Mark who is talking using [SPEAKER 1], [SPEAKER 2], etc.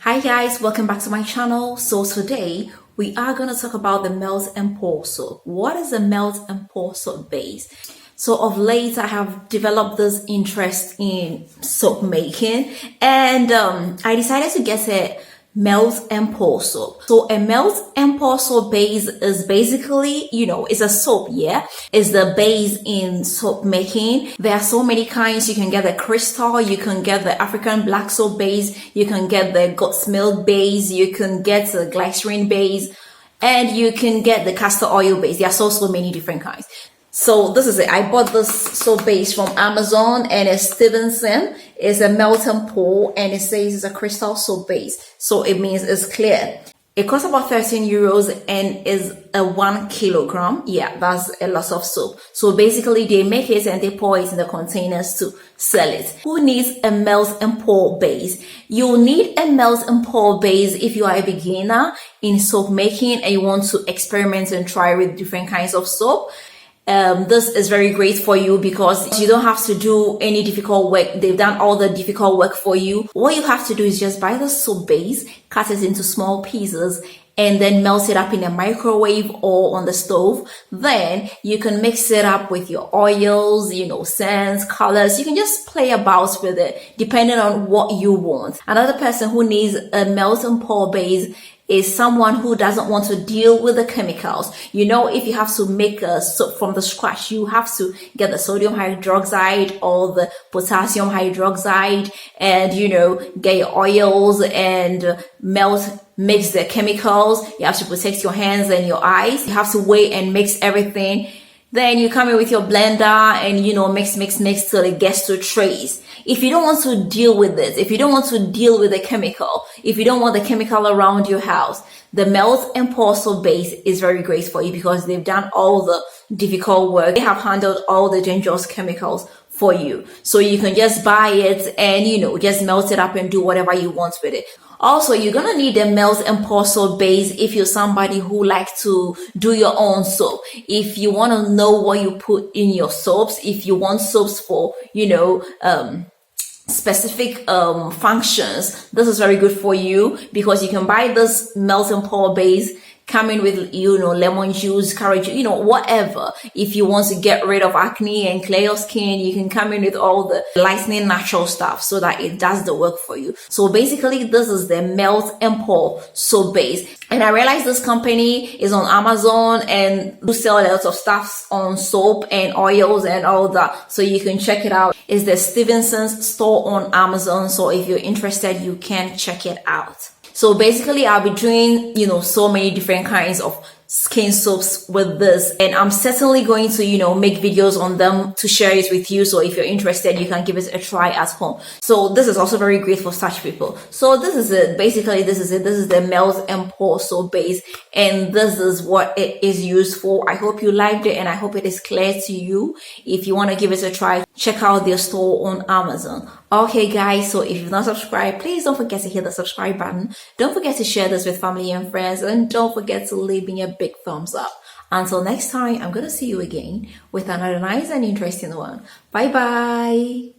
[SPEAKER 1] Hi guys, welcome back to my channel. So today we are going to talk about the melt and pour soap. What is a melt and pour soap base? So of late I have developed this interest in soap making, and I decided to get a melt and pour soap. So a melt and pour soap base is basically, it's a soap, yeah? It's the base in soap making. There are so many kinds. You can get the crystal, you can get the African black soap base, you can get the goat's milk base, you can get the glycerin base, and you can get the castor oil base. There are so many different kinds. So this is it. I bought this soap base from Amazon, and it's Stevenson. It's a melt and pour, and it says it's a crystal soap base. So it means it's clear. It costs about 13 euros and is a 1 kilogram. Yeah, that's a lot of soap. So basically they make it and they pour it in the containers to sell it. Who needs a melt and pour base? You need a melt and pour base if you are a beginner in soap making and you want to experiment and try with different kinds of soap. This is very great for you because you don't have to do any difficult work. They've done all the difficult work for you. What you have to do is just buy the soap base, cut it into small pieces, and then melt it up in a microwave or on the stove. Then you can mix it up with your oils, scents, colors. You can just play about with it depending on what you want. Another person who needs a melt and pour base is someone who doesn't want to deal with the chemicals. If you have to make a soap from the scratch, you have to get the sodium hydroxide or the potassium hydroxide and, get your oils and mix the chemicals. You have to protect your hands and your eyes. You have to weigh and mix everything. Then you come in with your blender and, mix till it gets to trays. If you don't want to deal with this, if you don't want to deal with the chemical, if you don't want the chemical around your house, the melt and pour soap base is very great for you because they've done all the difficult work. They have handled all the dangerous chemicals for you. So you can just buy it and, just melt it up and do whatever you want with it. Also, you're going to need a melt and pour soap base if you're somebody who likes to do your own soap. If you want to know what you put in your soaps, if you want soaps for, specific functions, this is very good for you because you can buy this melt and pour base coming with lemon juice, carrot juice, whatever. If you want to get rid of acne and clear your skin, you can come in with all the lightening natural stuff so that it does the work for you. So basically this is the melt and pour soap base. And I realized this company is on Amazon and do sell a lot of stuff on soap and oils and all that. So you can check it out. It's the Stevenson's store on Amazon. So if you're interested, you can check it out. So basically I'll be doing, so many different kinds of skin soaps with this, and I'm certainly going to, make videos on them to share it with you. So if you're interested, you can give it a try at home. So this is also very great for such people. So this is it. Basically, this is it. This is the melt and pour soap base, and this is what it is used for. I hope you liked it, and I hope it is clear to you. If you want to give it a try, check out their store on Amazon. Okay guys, so if you've not subscribed, please don't forget to hit the subscribe button. Don't forget to share this with family and friends, and don't forget to leave me a big thumbs up. Until next time, I'm going to see you again with another nice and interesting one. Bye bye.